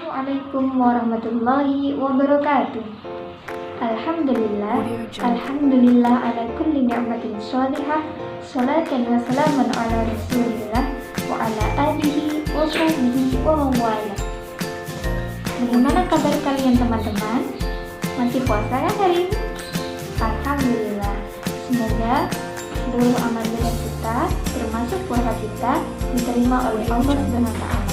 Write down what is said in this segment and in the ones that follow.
Assalamualaikum warahmatullahi wabarakatuh. Alhamdulillah ala kulli ni'matin sholihah. Salatan wa salaman ala rasulillah wa ala alihi wa sahbihi wa mawala. Bagaimana kabar kalian teman-teman? Masih puasa kan hari ini? Alhamdulillah. Semoga seluruh amal ibadah kita, termasuk puasa kita, diterima oleh Allah Subhanahu wa Ta'ala.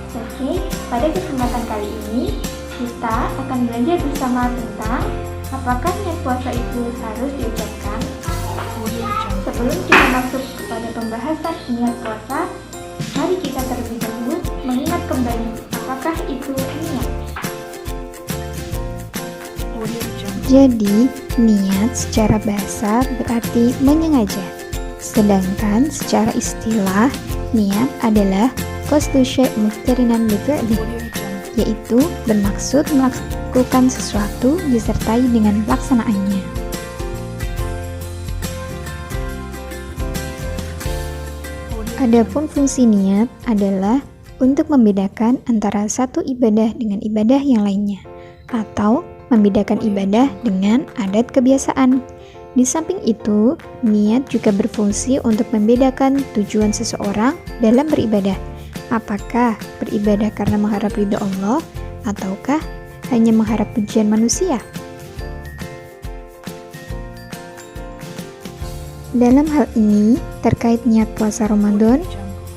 Oke, pada kesempatan kali ini kita akan belajar bersama tentang apakah niat puasa itu harus diucapkan. Sebelum kita masuk kepada pembahasan niat puasa, mari kita terlebih dahulu mengingat kembali apakah itu niat. Jadi, niat secara bahasa berarti menyengaja. Sedangkan secara istilah, niat adalah qasdu syai' muqtarinan bi fi'li, yaitu bermaksud melakukan sesuatu disertai dengan pelaksanaannya. Adapun fungsi niat adalah untuk membedakan antara satu ibadah dengan ibadah yang lainnya, atau membedakan ibadah dengan adat kebiasaan. Di samping itu, niat juga berfungsi untuk membedakan tujuan seseorang dalam beribadah. Apakah beribadah karena mengharap ridha Allah, ataukah hanya mengharap pujian manusia? Dalam hal ini, terkait niat puasa Ramadan,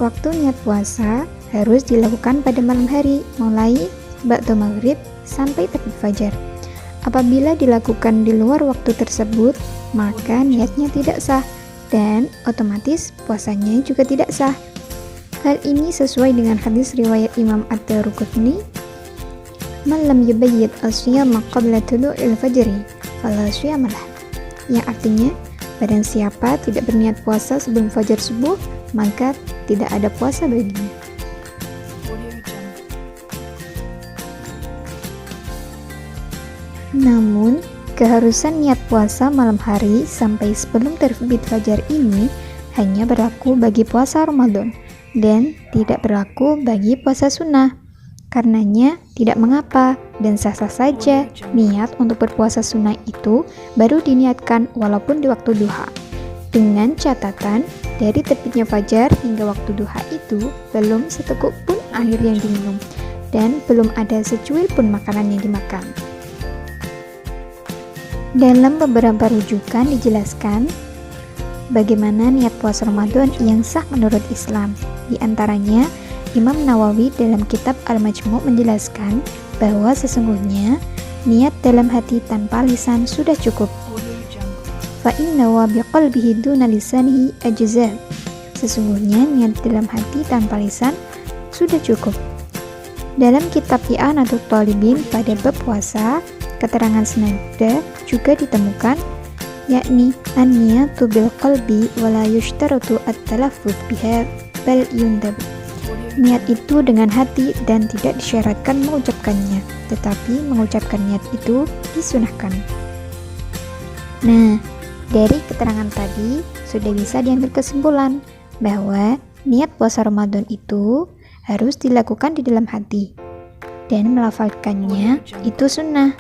waktu niat puasa harus dilakukan pada malam hari, mulai ba'da maghrib sampai terbit fajar. Apabila dilakukan di luar waktu tersebut, maka niatnya tidak sah dan otomatis puasanya juga tidak sah. Hal ini sesuai dengan hadis riwayat Imam Ad-Daruqutni, "Man lam yubayyit as-siyama qabla tulu'il fajri, fala siyamalah." Yang artinya, barang siapa tidak berniat puasa sebelum fajar subuh, maka tidak ada puasa baginya. Namun, keharusan niat puasa malam hari sampai sebelum terbit fajar ini hanya berlaku bagi puasa Ramadan dan tidak berlaku bagi puasa sunnah. Karenanya, tidak mengapa dan sah-sah saja niat untuk berpuasa sunnah itu baru diniatkan walaupun di waktu duha. Dengan catatan, dari terbitnya fajar hingga waktu duha itu belum seteguk pun air yang diminum dan belum ada secuil pun makanan yang dimakan. Dalam beberapa rujukan dijelaskan bagaimana niat puasa Ramadan yang sah menurut Islam. Di antaranya, Imam Nawawi dalam kitab Al-Majmu' menjelaskan bahwa sesungguhnya niat dalam hati tanpa lisan sudah cukup. Fa inna wa biqalbihi duna lisanihi ajza. Sesungguhnya niat dalam hati tanpa lisan sudah cukup. Dalam kitab I'anatul Talibin pada bab puasa, keterangan senada juga ditemukan, yakni an-niyatu bil qalbi wala yushtaratu at-talaffuz biha bal yundab. Niat itu dengan hati dan tidak disyaratkan mengucapkannya, tetapi mengucapkan niat itu disunahkan. Nah, dari keterangan tadi sudah bisa diambil kesimpulan bahwa niat puasa Ramadan itu harus dilakukan di dalam hati dan melafalkannya itu sunnah.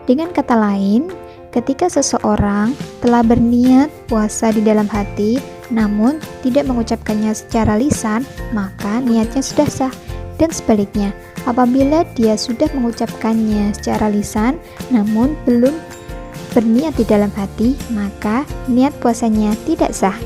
Dengan kata lain, ketika seseorang telah berniat puasa di dalam hati namun tidak mengucapkannya secara lisan, maka niatnya sudah sah. Dan sebaliknya, apabila dia sudah mengucapkannya secara lisan namun belum berniat di dalam hati, maka niat puasanya tidak sah.